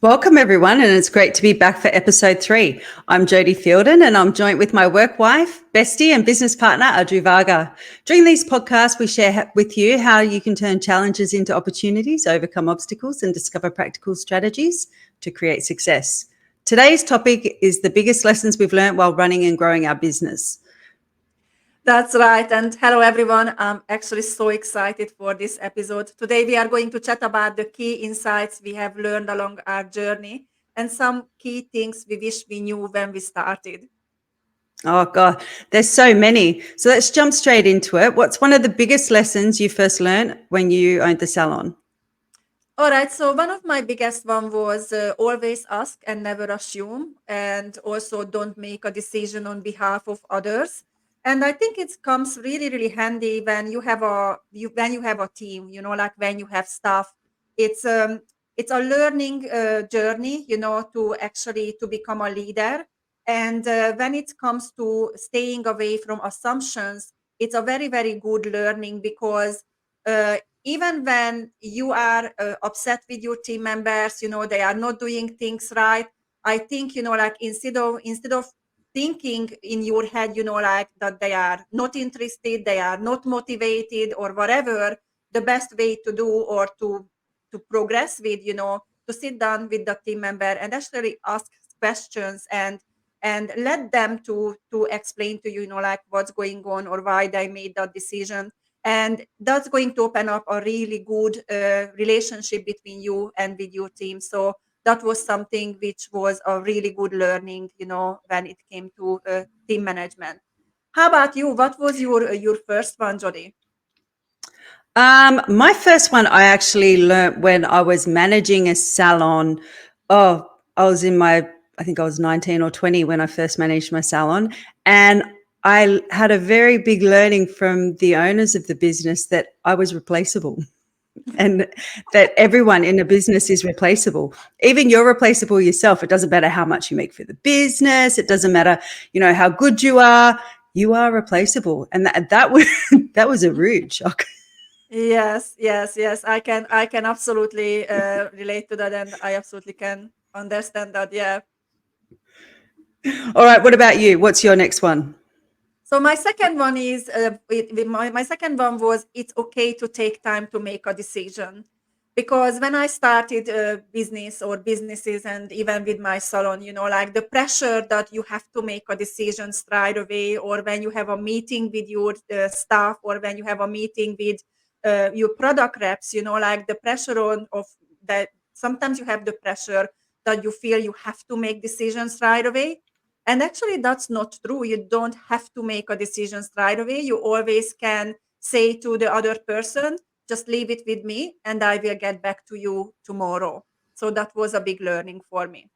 Welcome, everyone, and it's great to be back for episode 3. I'm Jodie Fielden, and I'm joined with my work wife, bestie, and business partner, Adri Varga. During these podcasts, we share with you how you can turn challenges into opportunities, overcome obstacles, and discover practical strategies to create success. Today's topic is the biggest lessons we've learned while running and growing our business. That's right. And hello, everyone. I'm actually so excited for this episode. Today, we are going to chat about the key insights we have learned along our journey and some key things we wish we knew when we started. Oh, God, there's so many. So let's jump straight into it. What's one of the biggest lessons you first learned when you owned the salon? All right. So, one of my biggest one was always ask and never assume, and also don't make a decision on behalf of others. And I think it comes really, really handy when you have a team. Like when you have staff. It's um it's a learning journey. To actually to become a leader. And when it comes to staying away from assumptions, it's a very, very good learning because. Even when you are upset with your team members, they are not doing things right. I think, like instead of thinking in your head, like that they are not interested, they are not motivated or whatever, the best way to do or to progress with, to sit down with the team member and actually ask questions and let them to explain to you, like what's going on or why they made that decision, and that's going to open up a really good relationship between you and with your team. So that was something which was a really good learning, when it came to team management. How about you? What was your first one, Jody? My first one I actually learnt when I was managing a salon. Oh, I was I think I was 19 or 20 when I first managed my salon. And I had a very big learning from the owners of the business that I was replaceable and that everyone in a business is replaceable. Even you're replaceable yourself. It doesn't matter how much you make for the business. It doesn't matter, how good you are. You are replaceable. And that was, that was a rude shock. Yes, yes, yes. I can absolutely relate to that, and I absolutely can understand that. Yeah. All right. What about you? What's your next one? So my second one is my second one was it's okay to take time to make a decision, because when I started business or businesses and even with my salon, like the pressure that you have to make a decision straight away, or when you have a meeting with your staff, or when you have a meeting with your product reps, like the pressure on of that. Sometimes you have the pressure that you feel you have to make decisions right away, and actually, that's not true. You don't have to make a decision right away. You always can say to the other person, just leave it with me and I will get back to you tomorrow. So that was a big learning for me.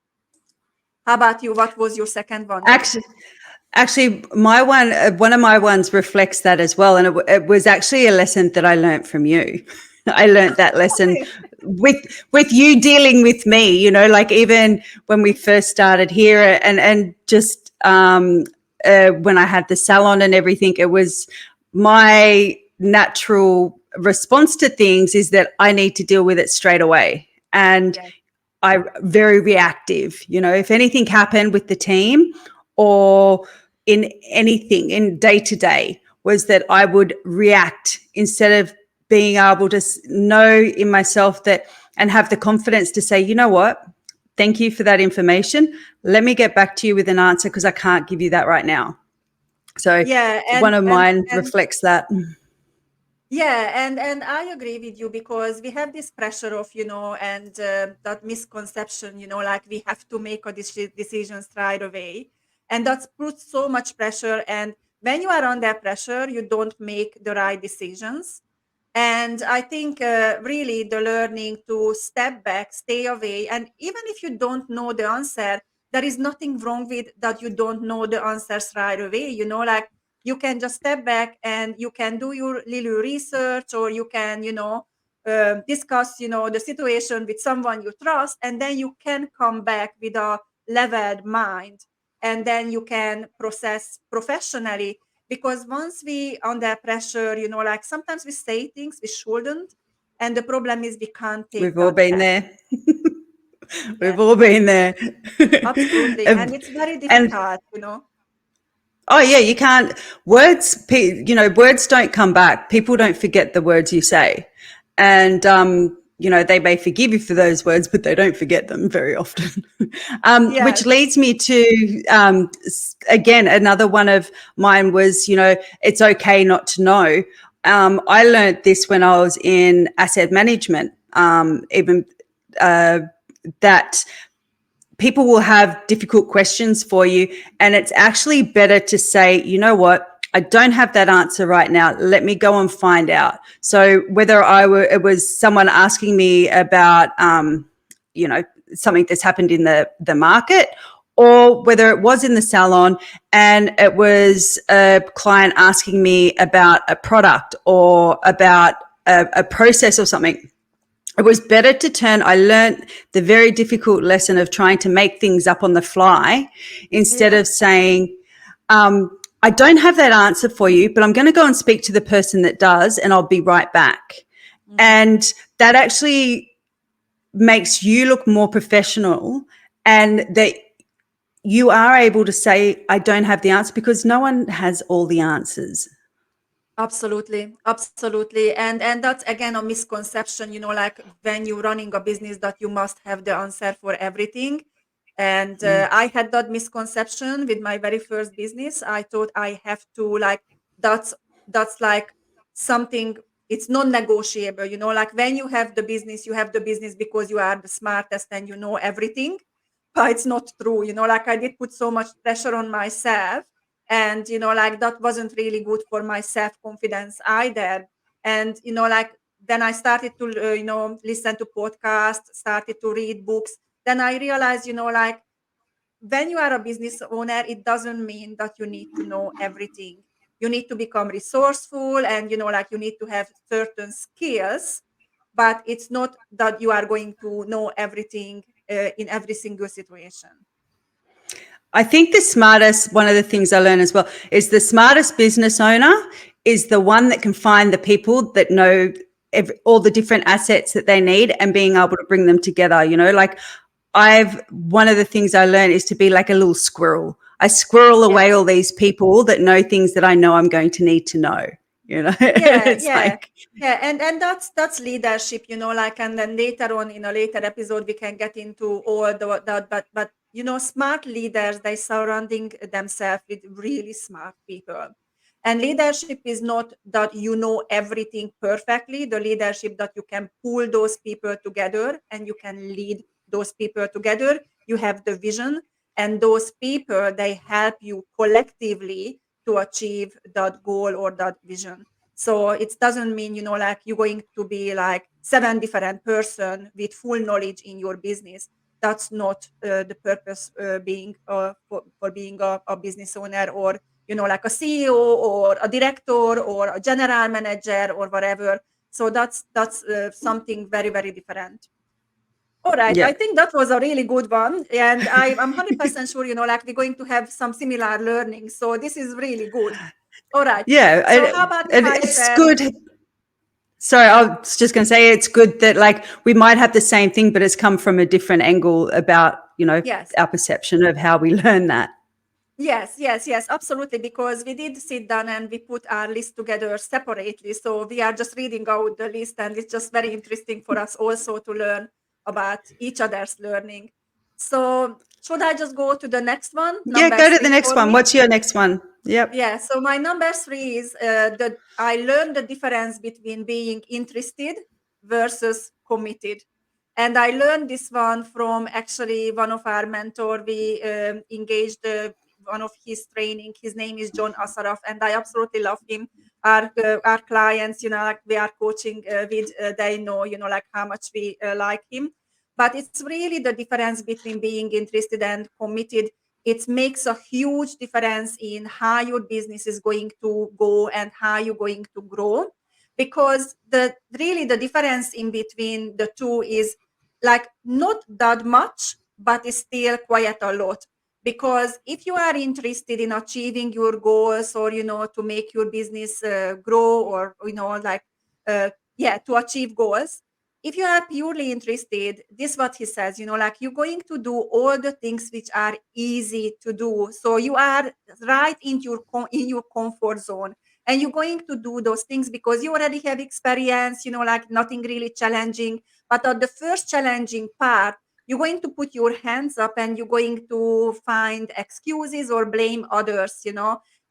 How about you? What was your second one, Jody? Actually, actually, one of my ones reflects that as well, and it was actually a lesson that I learned from you. I learned that lesson with you dealing with me. Like even when we first started here, and just when I had the salon and everything, it was my natural response to things is that I need to deal with it straight away, and Yes. I very reactive. If anything happened with the team or in anything in day to day, was that I would react instead of being able to know in myself that and have the confidence to say, you know what, thank you for that information. Let me get back to you with an answer because I can't give you that right now. So Yeah, one and of and mine and reflects that. yeah, and I agree with you because we have this pressure of, and that misconception, like we have to make a decision right away, and that puts so much pressure. And when you are under pressure, you don't make the right decisions. And I think really the learning to step back, stay away, and even if you don't know the answer, there is nothing wrong with that. You don't know the answers right away. Like you can just step back and you can do your little research, or you can discuss the situation with someone you trust, and then you can come back with a leveled mind, and then you can process professionally, because once we under pressure, like sometimes we say things we shouldn't, and the problem is we can't take We've all that been back. there. We've Yes, all been there. absolutely. And and, it's very and difficult, you know. oh yeah, you can't words don't come back. People don't forget the words you say. And they may forgive you for those words, but they don't forget them very often. Which Yes. leads me to again, another one of mine was, it's okay not to know. I learned this when I was in asset management. Even that people will have difficult questions for you, and it's actually better to say, you know what, I don't have that answer right now, let me go and find out. So whether it was someone asking me about something that's happened in the market, or whether it was in the salon and it was a client asking me about a product or about a process or something, it was better to turn. I learned the very difficult lesson of trying to make things up on the fly instead Yeah. of saying, I don't have that answer for you, but I'm going to go and speak to the person that does, and I'll be right back. Hmm. And that actually makes you look more professional, and that you are able to say, I don't have the answer, because no one has all the answers. Absolutely, absolutely. And that's again a misconception, like when you're running a business that you must have the answer for everything. And I had that misconception with my very first business. I thought I have to like that's that's like something, it's non-negotiable, like when you have the business, you have the business because you are the smartest and you know everything. But it's not true, like I did put so much pressure on myself, and like that wasn't really good for my self confidence either. And like then I started to listen to podcasts, started to read books. Then I realized, like when you are a business owner, it doesn't mean that you need to know everything. You need to become resourceful, and like you need to have certain skills, but it's not that you are going to know everything in every single situation. I think one of the things I learned as well, is the smartest business owner is the one that can find the people that know all the different assets that they need and being able to bring them together. Like one of the things I learned is to be like a little squirrel. I squirrel away Yes. all these people that know things that I know I'm going to need to know. Yeah, It's yeah, like, yeah, and that's leadership, like, and then later on in a later episode we can get into all that, but smart leaders, they surrounding themselves with really smart people. And leadership is not that you know everything perfectly. The leadership that you can pull those people together and you can lead those people together. You have the vision, and those people, they help you collectively to achieve that goal or that vision. So it doesn't mean, like you're going to be like seven different person with full knowledge in your business. That's not the purpose being for being a business owner, or like a CEO or a director or a general manager or whatever. So that's something very, very different. All right, I yeah. think that was a really good one, and I'm 100% sure, like we're going to have some similar learning. So this is really good. All right. Yeah. So how about if And I it's share? good. Sorry, I was just going to say, it's good that like we might have the same thing, but it's come from a different angle about, Yes. our perception of how we learn that. Yes, yes, yes, absolutely. Because we did sit down and we put our list together separately. So we are just reading out the list, and it's just very interesting for us also to learn about each other's learning. So should I just go to the next one, Yeah, number go to the three next for one. me? What's your next one? Yep. Yeah, so my number three is that I learned the difference between being interested versus committed. And I learned this one from actually one of our mentor. We engaged one of his training. His name is John Asaraf, and I absolutely love him. Our clients, like we are coaching with, they know, like how much we like him. But it's really the difference between being interested and committed. It makes a huge difference in how your business is going to go and how you're going to grow, because the difference in between the two is like not that much, but it's still quite a lot. Because if you are interested in achieving your goals, or to make your business grow, or like uh, yeah, to achieve goals, if you are purely interested, this is what he says, like you're going to do all the things which are easy to do. So you are right in your comfort zone, and you're going to do those things because you already have experience, like nothing really challenging. But at the first challenging part, you're going to put your hands up and you're going to find excuses or blame others.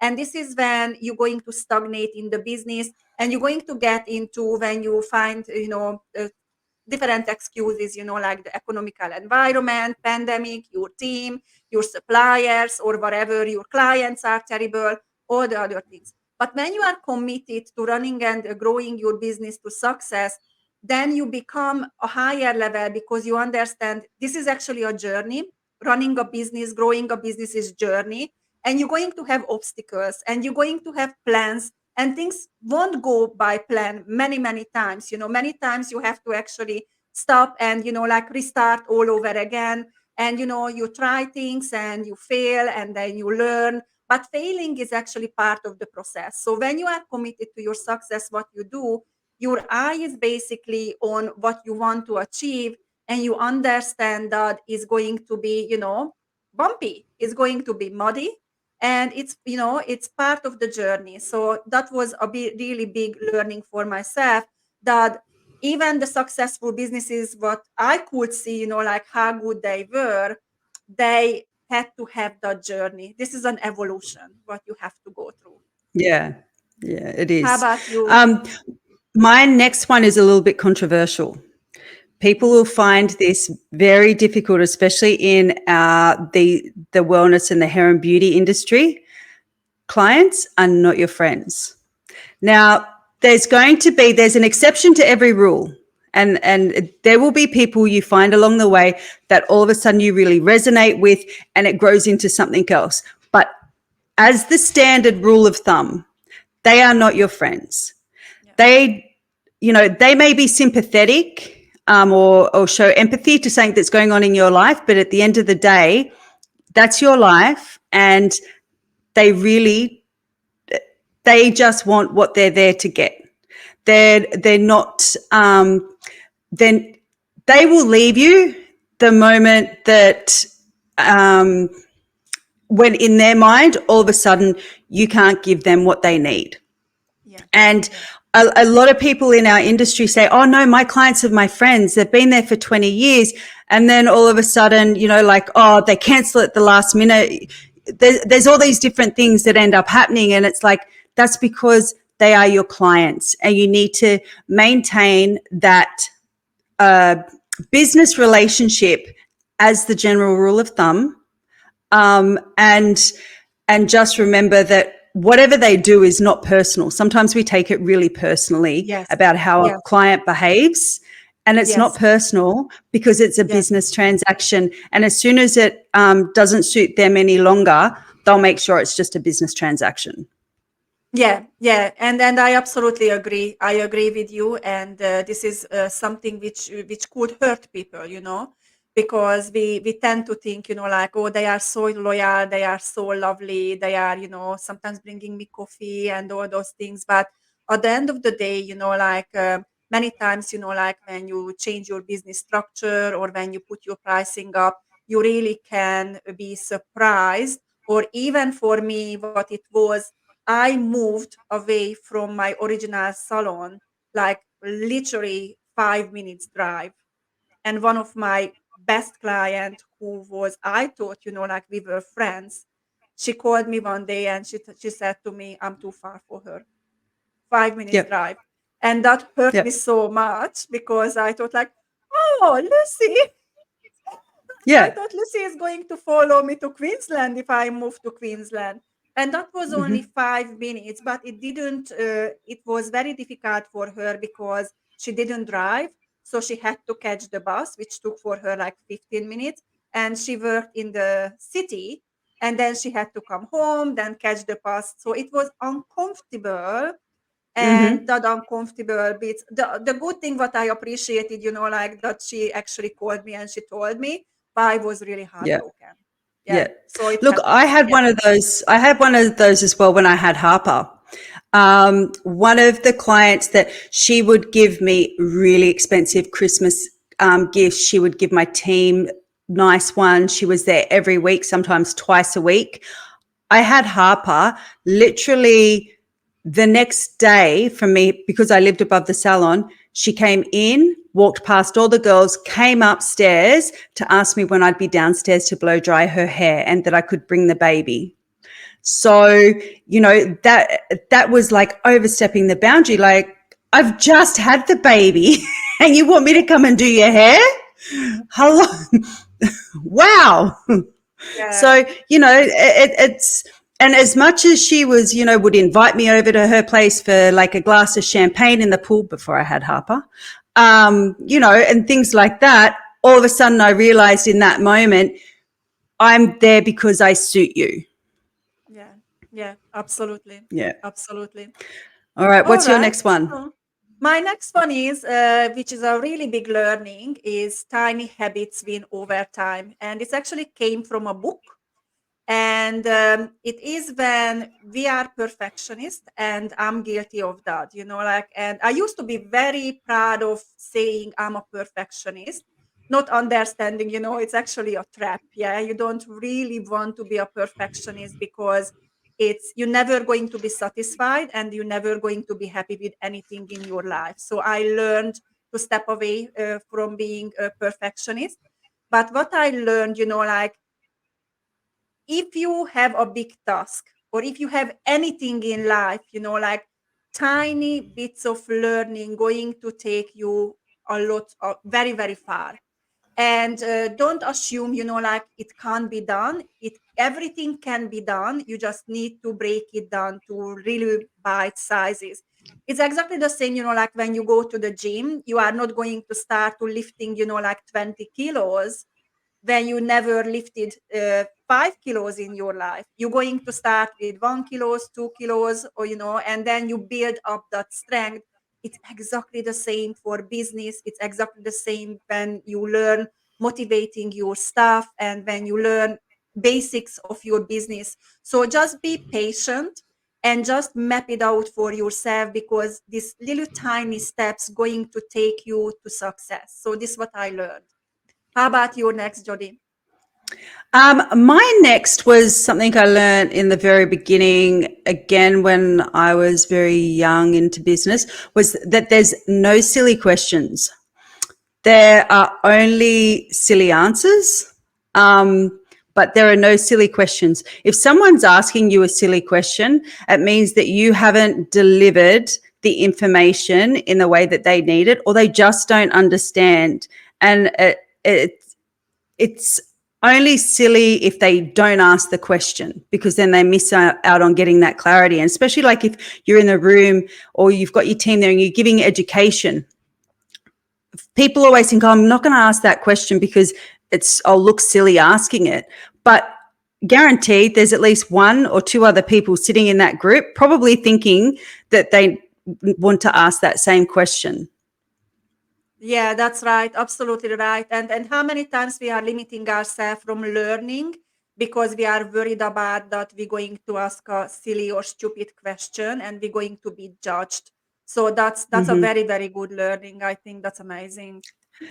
And this is when you're going to stagnate in the business, and you're going to get into when you find different excuses, like the economical environment, pandemic, your team, your suppliers, or whatever, your clients are terrible, all the other things. But when you are committed to running and growing your business to success, then you become a higher level because you understand this is actually a journey. Running a business, growing a business is journey, and you're going to have obstacles and you're going to have plans, and things won't go by plan many times. Many times you have to actually stop and like restart all over again. And you try things and you fail and then you learn, but failing is actually part of the process. So when you are committed to your success, what you do, your eye is basically on what you want to achieve, and you understand that is going to be bumpy, it's going to be muddy, and it's part of the journey. So that was a really big learning for myself, that even the successful businesses what I could see, like how good they were, they had to have that journey. This is an evolution what you have to go through. Yeah. Yeah, it How is. about you? Um, my next one is a little bit controversial. People Mhm. will find this very difficult, especially in the wellness and the hair and beauty industry. Clients are not your friends. Now, there's an exception to every rule. And there will be people you find along the way that all of a sudden you really resonate with, and it grows into something else. But as the standard rule of thumb, they are not your friends. Yeah. They, they may be sympathetic, or show empathy to something that's going on in your life, but at the end of the day, that's your life, and they really, they just want what they're there to get. They're not. Then they will leave you the moment that, um, when in their mind, all of a sudden you can't give them what they need. Yeah. And Yeah. a lot of people in our industry say, oh no, my clients are my friends. They've been there for 20 years. And then all of a sudden, like, oh, they cancel at the last minute. There's all these different things that end up happening. And it's like, that's because they are your clients, and you need to maintain that business relationship as the general rule of thumb. And just remember that whatever they do is not personal. Sometimes we take it really personally Yes. about how a Yes. client behaves, and it's not Yes. personal because it's a Yes. business transaction. And as soon as it doesn't suit them any longer, they'll make sure it's just a business transaction. Yeah, yeah, and I absolutely agree. I agree with you, and this is something which could hurt people, because we tend to think, like, oh, they are so loyal, they are so lovely, they are, sometimes bringing me coffee and all those things. But at the end of the day, like many times, like when you change your business structure or when you put your pricing up, you really can be surprised. Or even for me, what it was, I moved away from my original salon, like literally 5 minutes drive. And one of my best client, who was, I thought, like we were friends, she called me one day and she said to me, I'm too far for her. 5 minutes Yep. drive. And that hurt me Yep. so much because I thought like, oh, Lucy, I Yeah. thought Lucy is going to follow me to Queensland if I move to Queensland. And that was only 5 minutes, but it didn't, it was very difficult for her because she didn't drive. So she had to catch the bus, which took for her like 15 minutes. And she worked in the city. And then she had to come home, then catch the bus. So it was uncomfortable, and Mm-hmm. that uncomfortable bits. The good thing what I appreciated, like that she actually called me and she told me, but I was really Yeah. heartbroken. Yeah. Yeah. So it Look, happens. Yeah. I had one of those as well when I had Harper. One of the clients that she would give me really expensive Christmas gifts. She would give my team nice ones. She was there every week, sometimes twice a week. I had Harper literally the next day from me because I lived above the salon. She came in, walked past all the girls, came upstairs to ask me when I'd be downstairs to blow dry her hair and that I could bring the baby. So, that was like overstepping the boundary. Like, I've just had the baby and you want me to come and do your hair? Hello. Wow. Yeah. So, it's, and as much as she was, would invite me over to her place for like a glass of champagne in the pool before I had Harper, and things like that, all of a sudden I realized in that moment, I'm there because I suit you. Yeah. Yeah. Absolutely. Yeah. Absolutely. All right. All What's your right. next one? So my next one is, which is a really big learning, is tiny habits win over time, and it actually came from a book. And it is when we are perfectionist, and I'm guilty of that, like, and I used to be very proud of saying I'm a perfectionist, not understanding, it's actually a trap. Yeah, you don't really want to be a perfectionist, because you're never going to be satisfied, and you're never going to be happy with anything in your life. So I learned to step away from being a perfectionist. But what I learned, like, if you have a big task, or if you have anything in life, like, tiny bits of learning going to take you a lot, very, very far. And don't assume, like, it can't be done. Everything can be done. You just need to break it down to really bite sizes. It's exactly the same, like, when you go to the gym, you are not going to start to lifting, like, 20 kilos when you never lifted 5 kilos in your life. You're going to start with 1 kilos, 2 kilos, or, and then you build up that strength. It's exactly the same for business. It's exactly the same when you learn motivating your staff, and when you learn basics of your business. So just be patient and just map it out for yourself, because these little tiny steps going to take you to success. So this is what I learned. How about your next, Jody? My next was something I learned in the very beginning, again, when I was very young into business, was that there's no silly questions. There are only silly answers, but there are no silly questions. If someone's asking you a silly question, it means that you haven't delivered the information in the way that they need it, or they just don't understand. And it's only silly if they don't ask the question, because then they miss out on getting that clarity. And especially like if you're in the room or you've got your team there and you're giving education, people always think, oh, I'm not going to ask that question because I'll look silly asking it. But guaranteed there's at least one or two other people sitting in that group probably thinking that they want to ask that same question. Yeah, that's right. Absolutely right. And how many times we are limiting ourselves from learning because we are worried about that we're going to ask a silly or stupid question, and we're going to be judged. So that's a Mm-hmm. very, very good learning. I think that's amazing.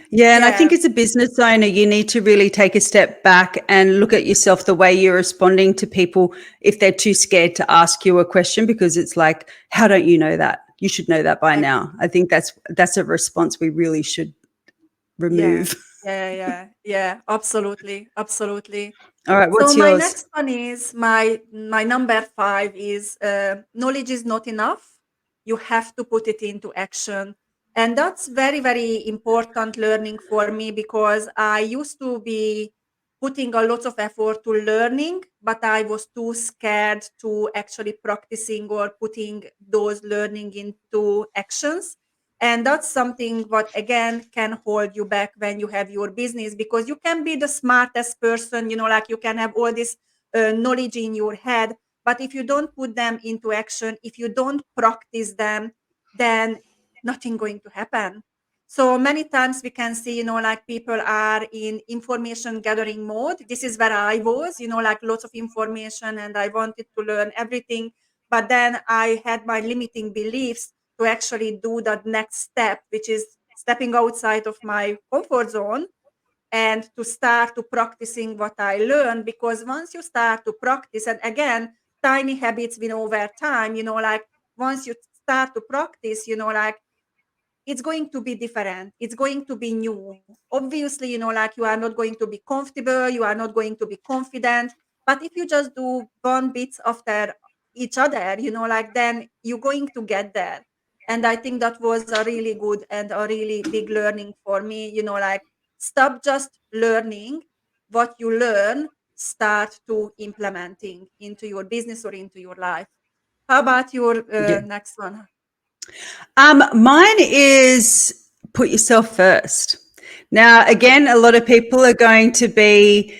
Yeah, and I think Yeah. as a business owner, you need to really take a step back and look at yourself, the way you're responding to people if they're too scared to ask you a question, because it's like, how don't you know that? You should know that by ex- now. I think that's a response we really should Yeah. remove. Yeah. Yeah. Yeah. Absolutely. Absolutely. All right, So what's my yours? next one is my number five is, knowledge is not enough. You have to put it into action, and that's very, very important learning for me, because I used to be putting a lot of effort to learning, but I was too scared to actually practicing or putting those learning into actions. And that's something what again can hold you back when you have your business, because you can be the smartest person, like, you can have all this knowledge in your head, but if you don't put them into action, if you don't practice them, then nothing going to happen. So many times we can see, like, people are in information gathering mode. This is where I was, like, lots of information, and I wanted to learn everything. but then I had my limiting beliefs to actually do the next step, which is stepping outside of my comfort zone and to start to practicing what I learned. Because once you start to practice, and again, tiny habits win over time, like once you start to practice, like it's going to be different. It's going to be new. Obviously, like you are not going to be comfortable, you are not going to be confident. But if you just do one bits after each other, like then you're going to get there. And I think that was a really good and a really big learning for me, like stop just learning what you learn, start to implementing into your business or into your life. How about your Yeah. next one? Mine is put yourself first. Now, again, a lot of people are going to be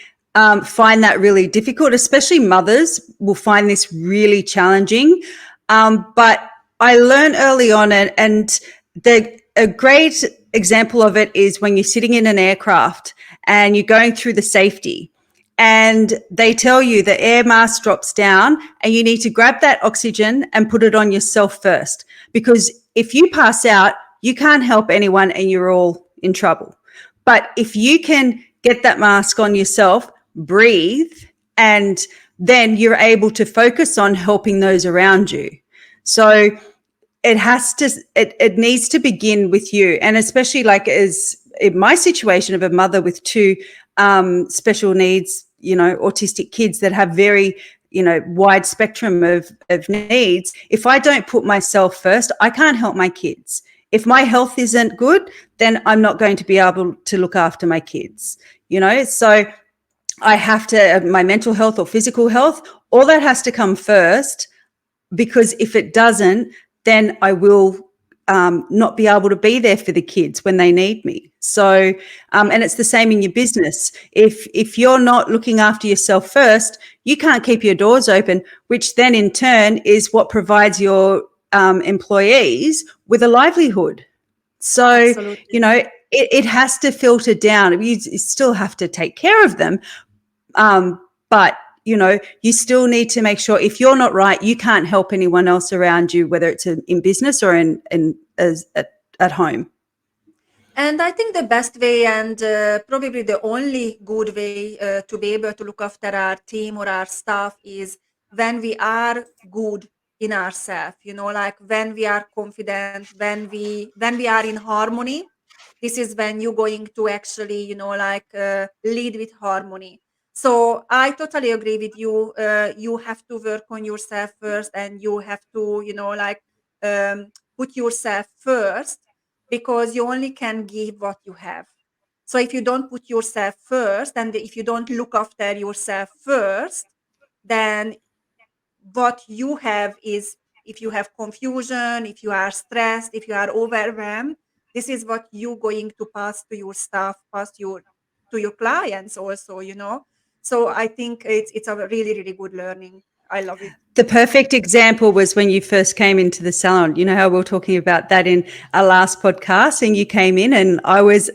find that really difficult, especially mothers will find this really challenging. But I learned early on, and a great example of it is when you're sitting in an aircraft and you're going through the safety and they tell you the air mask drops down and you need to grab that oxygen and put it on yourself first, because if you pass out, you can't help anyone and you're all in trouble. But if you can get that mask on yourself, breathe, and then you're able to focus on helping those around you. So it needs to begin with you, and especially like as in my situation of a mother with two special needs, autistic kids that have very wide spectrum of needs. If I don't put myself first, I can't help my kids. If my health isn't good, then I'm not going to be able to look after my kids. So I have to, my mental health or physical health, all that has to come first, because if it doesn't, then I will not be able to be there for the kids when they need me. So, and it's the same in your business. If you're not looking after yourself first, you can't keep your doors open, which then in turn is what provides your employees with a livelihood. So, Absolutely. it has to filter down. You still have to take care of them, but you still need to make sure if you're not right, you can't help anyone else around you, whether it's in business or in as at home. And I think the best way and probably the only good way to be able to look after our team or our staff is when we are good in ourselves, like when we are confident, when we are in harmony. This is when you're going to actually, like lead with harmony. So I totally agree with you. You have to work on yourself first, and you have to, like put yourself first, because you only can give what you have. So if you don't put yourself first, and if you don't look after yourself first, then what you have is, if you have confusion, if you are stressed, if you are overwhelmed, this is what you're going to pass to your staff, pass to your clients also, So I think it's a really, really good learning. I love it. The perfect example was when you first came into the salon. You know how we were talking about that in our last podcast, and you came in and I was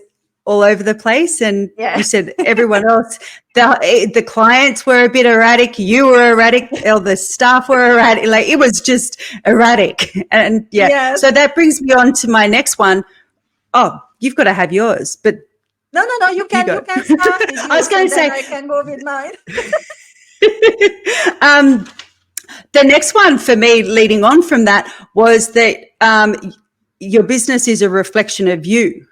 all over the place, and you Yeah. said everyone else, the clients were a bit erratic, you were erratic, or the staff were erratic. Like it was just erratic. And yeah, Yes. so that brings me on to my next one. Oh, you've got to have yours, but No, no, no. You you can you go. can start with I you, was so going to then say, I can go with mine. um, the next one for me, leading on from that, was that your business is a reflection of you,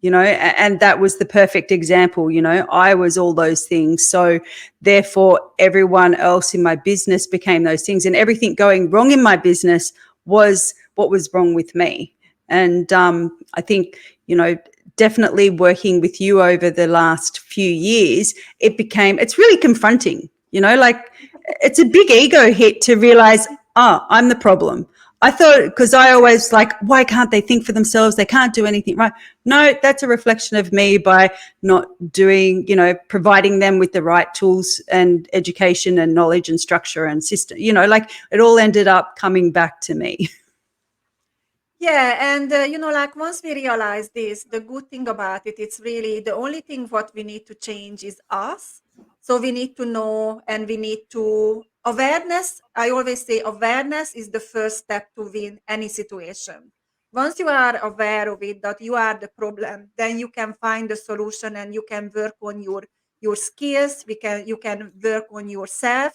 and that was the perfect example. I was all those things. So therefore, everyone else in my business became those things, and everything going wrong in my business was what was wrong with me. And I think, definitely working with you over the last few years, it's really confronting, like it's a big ego hit to realize, oh, I'm the problem. I thought, because I always like, why can't they think for themselves? They can't do anything right. No, that's a reflection of me by not doing, providing them with the right tools and education and knowledge and structure and system, like it all ended up coming back to me. Yeah, and like once we realize this, the good thing about it, it's really the only thing what we need to change is us. So we need to know, and we need to awareness. I always say awareness is the first step to win any situation. Once you are aware of it, that you are the problem, then you can find the solution and you can work on your skills. You can work on yourself,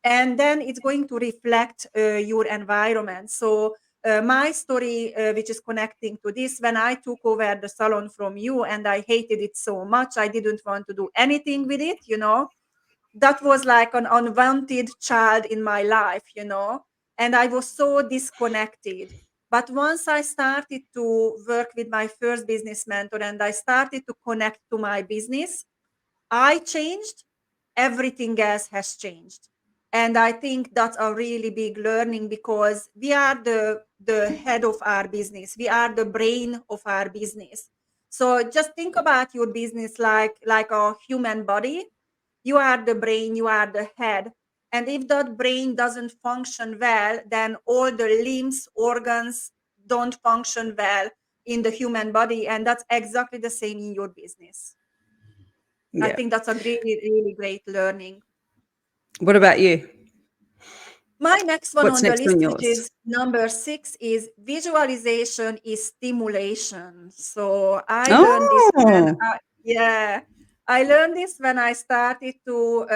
and then it's going to reflect your environment. So my story, which is connecting to this, when I took over the salon from you and I hated it so much, I didn't want to do anything with it, that was like an unwanted child in my life, and I was so disconnected. But once I started to work with my first business mentor and I started to connect to my business, I changed, everything else has changed. And I think that's a really big learning, because we are the head of our business. We are the brain of our business. So just think about your business like a human body. You are the brain, you are the head. And if that brain doesn't function well, then all the limbs, organs don't function well in the human body. And that's exactly the same in your business. I Yeah. think that's a really, really great learning. What about you? My next one What's on the next list, on which yours? is number 6, is visualization is stimulation. So I learned this Oh, yeah, I learned this when I started to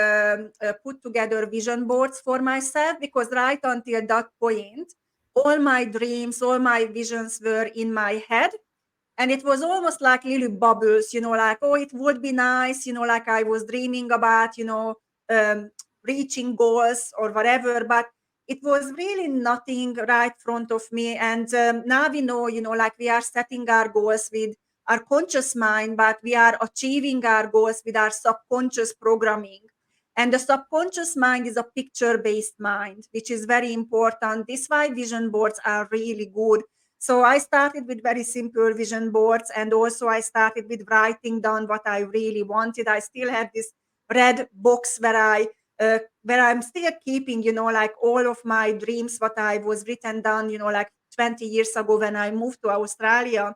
put together vision boards for myself, because right until that point, all my dreams, all my visions were in my head. And it was almost like little bubbles, like, oh, it would be nice, like I was dreaming about, um, reaching goals or whatever, but it was really nothing right front of me. And now we know, like we are setting our goals with our conscious mind, but we are achieving our goals with our subconscious programming. And the subconscious mind is a picture based mind, which is very important. This is why vision boards are really good. So I started with very simple vision boards, and also I started with writing down what I really wanted. I still have this red box where I'm still keeping, like all of my dreams, what I was written down, like 20 years ago when I moved to Australia.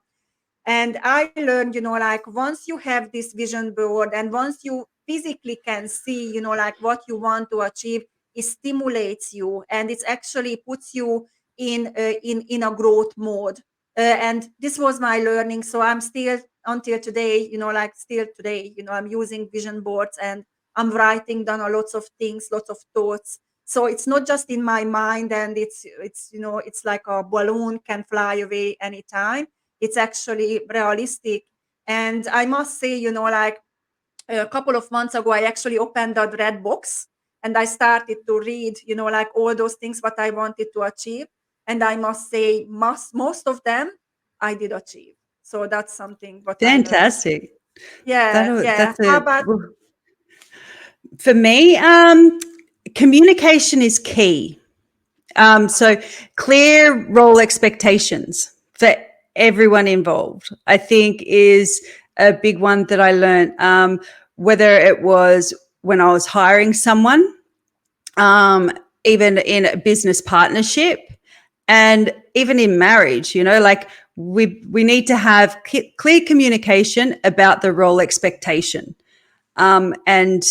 And I learned, like once you have this vision board and once you physically can see, like what you want to achieve, it stimulates you, and it actually puts you in a growth mode. And this was my learning. So I'm still until today, like still today, I'm using vision boards and I'm writing down a lots of things, lots of thoughts. So it's not just in my mind, and it's it's like a balloon can fly away anytime. It's actually realistic. And I must say, like a couple of months ago, I actually opened that red box and I started to read, like all those things what I wanted to achieve. And I must say, most of them I did achieve. So that's something what I learned. fantastic. Yeah, That'll yeah. that's How a about for me, communication is key. uh-huh. So clear role expectations for everyone involved, I think, is a big one that I learned. Whether it was when I was hiring someone, um, even in a business partnership, and even in marriage, like we need to have clear communication about the role expectation, and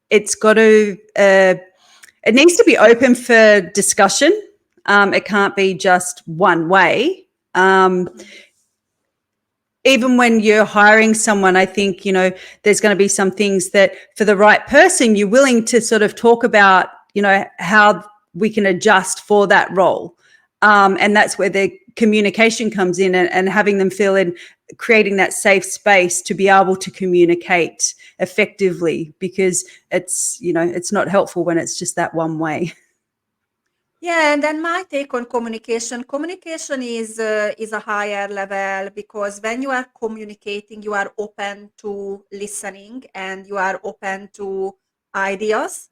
it's got to it needs to be open for discussion. It can't be just one way. Um, Mhm. Even when you're hiring someone, I think, there's going to be some things that for the right person, you're willing to sort of talk about, how we can adjust for that role. And that's where the communication comes in, and having them feel in, creating that safe space to be able to communicate effectively, because it's not helpful when it's just that one way. Yeah, and then my take on communication. Communication is a higher level, because when you are communicating, you are open to listening and you are open to ideas.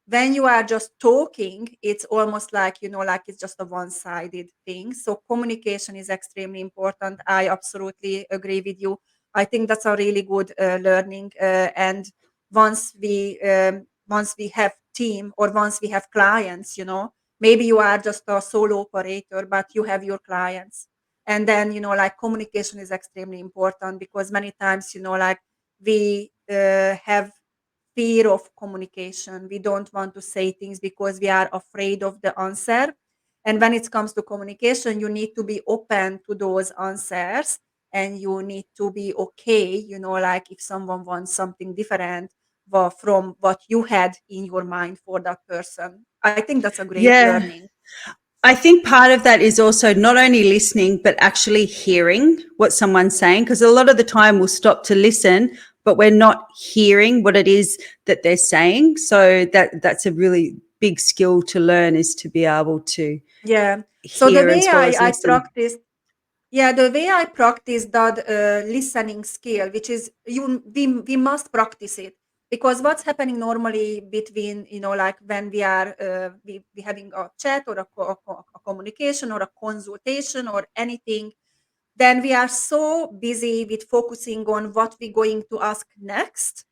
When you are just talking, it's almost like, like it's just a one-sided thing. So communication is extremely important. I absolutely agree with you. I think that's a really good learning. And once we have team, or once we have clients, maybe you are just a solo operator, but you have your clients. And then, like communication is extremely important, because many times, like we have fear of communication. We don't want to say things because we are afraid of the answer. And when it comes to communication, you need to be open to those answers, and you need to be okay, like if someone wants something different from what you had in your mind for that person. I think that's a great Yeah. learning. I think part of that is also not only listening, but actually hearing what someone's Yeah. saying. Because a lot of the time we'll stop to listen, but we're not hearing what it is that they're saying. So that's a really big skill to learn, is to be able to Yeah. So the hear way as well as I listen. practiced, yeah, the way I practice that listening skill, which is we must practice it, because what's happening normally between, like when we are we having a chat or a communication or a consultation or anything, then we are so busy with focusing on what we're going to ask next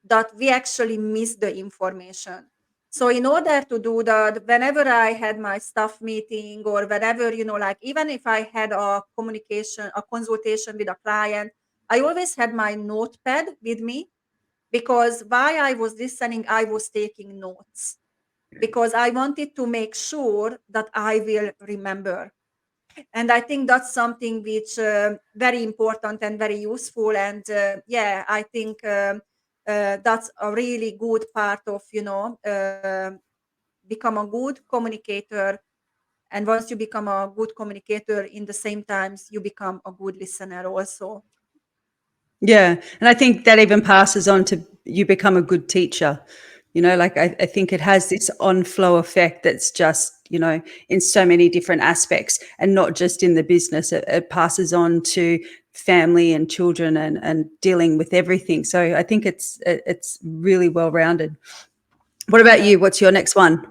that we actually miss the information. So in order to do that, whenever I had my staff meeting, or whenever, like even if I had a consultation with a client, I always had my notepad with me, because while I was listening, I was taking notes, because I wanted to make sure that I will remember. And I think that's something which very important and very useful. And yeah, I think that's a really good part of, become a good communicator. And once you become a good communicator, in the same times you become a good listener also. Yeah. And I think that even passes on to you become a good teacher. Like I think it has this on flow effect that's just, in so many different aspects, and not just in the business. It passes on to family and children, and dealing with everything. So I think it's really well rounded. What about Yeah. you? What's your next one?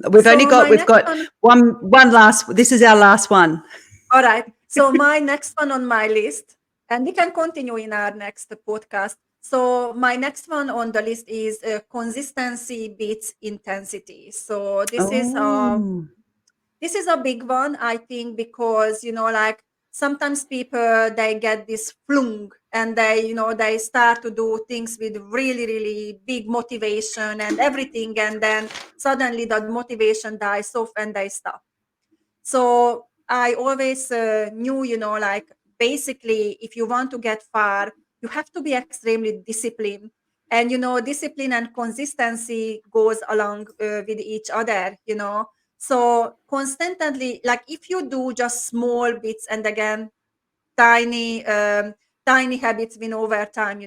We've only So got my we've next got one. one last. This is our last one. All right. So my next one on my list, and we can continue in our next podcast. So my next one on the list is consistency beats intensity. So Oh, this is a big one, I think, because like sometimes people they get this flung, and they start to do things with really really big motivation and everything, and then suddenly that motivation dies off and they stop. So I always knew, like basically, if you want to get far, you have to be extremely disciplined. And, discipline and consistency goes along with each other, So constantly, like if you do just small bits, and again, tiny tiny habits win over time,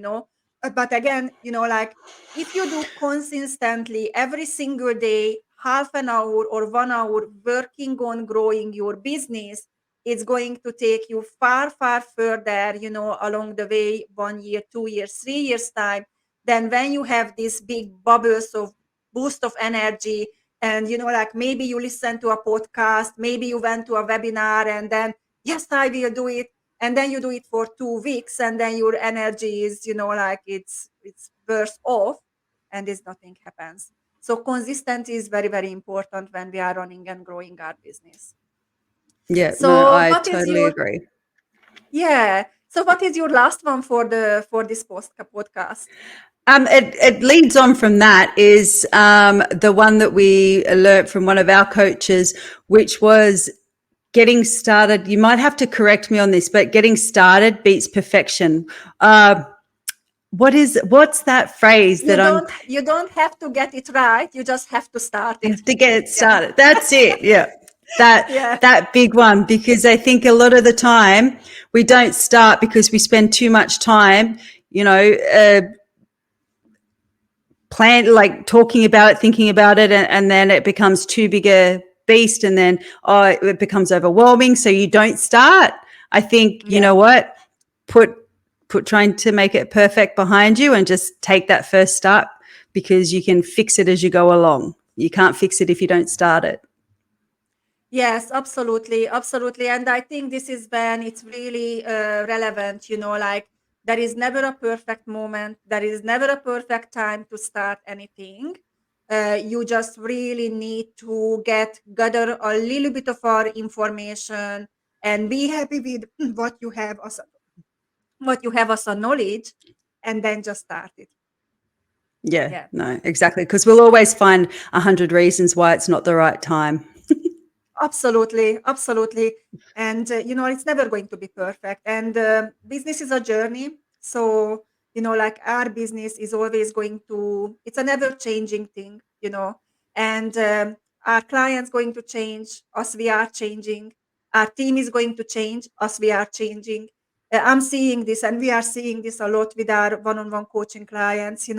but again, like if you do consistently every single day half an hour or 1 hour working on growing your business, it's going to take you far far further, along the way, 1 year, 2 years, 3 years time, than when you have these big bubbles of boost of energy. And like maybe you listen to a podcast, maybe you went to a webinar, and then yes, I will do it, and then you do it for 2 weeks, and then your energy is, like it's burst off, and is nothing happens. So consistency is very very important when we are running and growing our business. yeah. No, So I what is totally your agree. yeah so what is your last one for this podcast? It leads on from that, is the one that we learnt from one of our coaches, which was getting started. You might have to correct me on this, but getting started beats perfection. Uh, what's that phrase you that I'm don't you don't have to get it right, you just have to start I it. have to get it Yeah. started? That's it. Yeah. That Yeah. that big one, because I think a lot of the time we don't start because we spend too much time, plan, like talking about it, thinking about it, and then it becomes too big a beast, and then it becomes overwhelming, so you don't start. I think, you Yeah. know what, put trying to make it perfect behind you, and just take that first step, because you can fix it as you go along. You can't fix it if you don't start it. Yes, absolutely, absolutely. And I think this is when it's really relevant, like there is never a perfect moment, there is never a perfect time to start anything. You just really need to gather a little bit of our information and be happy with what you have as a knowledge, and then just start it. Yeah, Yeah. no, exactly. Because we'll always find 100 reasons why it's not the right time. Absolutely, absolutely. And it's never going to be perfect. And business is a journey. So, like our business is always going to, it's a never changing thing. And our clients going to change, us we are changing. Our team is going to change, us we are changing. I'm seeing this, and we are seeing this a lot with our one-on-one coaching clients.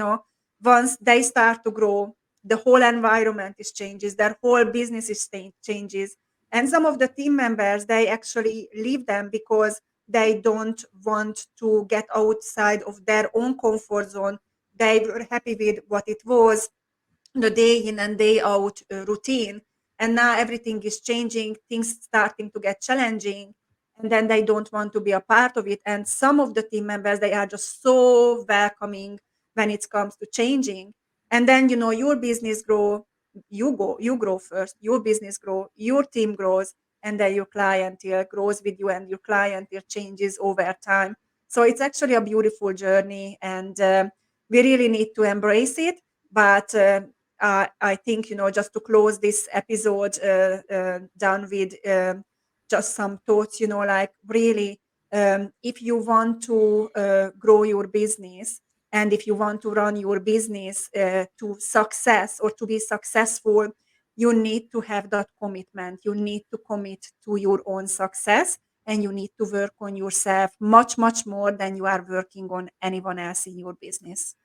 Once they start to grow, the whole environment is changes, their whole business is changes, and some of the team members they actually leave them because they don't want to get outside of their own comfort zone. They were happy with what it was, the day in and day out routine, and now everything is changing, things starting to get challenging, and then they don't want to be a part of it. And some of the team members they are just so welcoming when it comes to changing. And then your business grow, you grow first, your business grow, your team grows, and then your clientele grows with you, and your clientele changes over time. So it's actually a beautiful journey, and we really need to embrace it. But I think, just to close this episode down with just some thoughts, like really, if you want to grow your business, and if you want to run your business to success or to be successful, you need to have that commitment. You need to commit to your own success, and you need to work on yourself much, much more than you are working on anyone else in your business.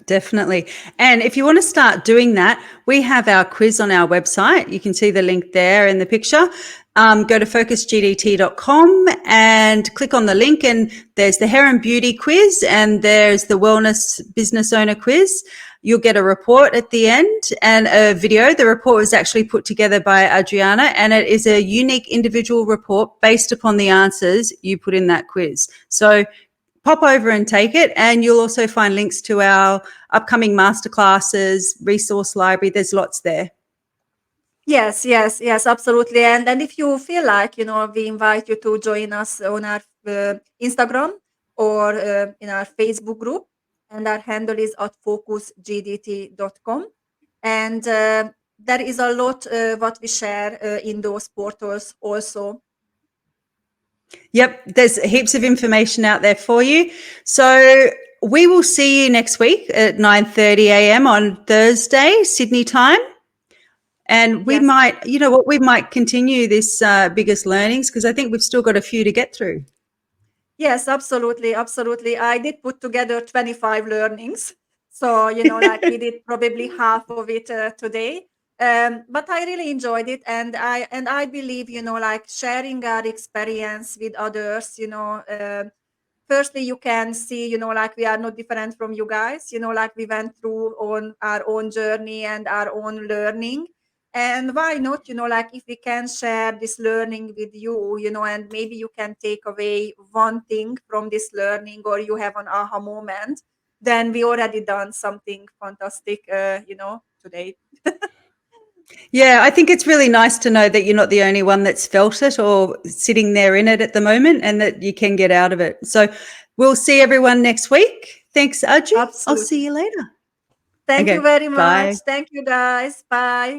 Definitely. And if you want to start doing that, we have our quiz on our website. You can see the link there in the picture. Go to focusgdt.com and click on the link, and there's the hair and beauty quiz and there's the wellness business owner quiz. You'll get a report at the end and a video. The report was actually put together by Adriana, and it is a unique individual report based upon the answers you put in that quiz. So pop over and take it, and you'll also find links to our upcoming masterclasses, resource library. There's lots there. Yes, yes, yes, absolutely. And if you feel like, we invite you to join us on our Instagram or in our Facebook group, and our handle is at focusgdt.com. And there is a lot what we share in those portals also. Yep, there's heaps of information out there for you. So we will see you next week at 9:30 a.m. on Thursday, Sydney time. And we Yes. might, we might continue this biggest learnings, because I think we've still got a few to get through. Yes, absolutely, absolutely. I did put together 25 learnings. So, like we did probably half of it today. But I really enjoyed it, and I believe, like sharing our experience with others, firstly you can see, like we are not different from you guys, like we went through on our own journey and our own learning. And why not, like if we can share this learning with you, and maybe you can take away one thing from this learning, or you have an aha moment, then we already done something fantastic, today. Yeah, I think it's really nice to know that you're not the only one that's felt it or sitting there in it at the moment, and that you can get out of it. So we'll see everyone next week. Thanks, Adri. I'll see Absolutely. you later. Thank you Okay, very much. bye. Thank you, guys. Bye.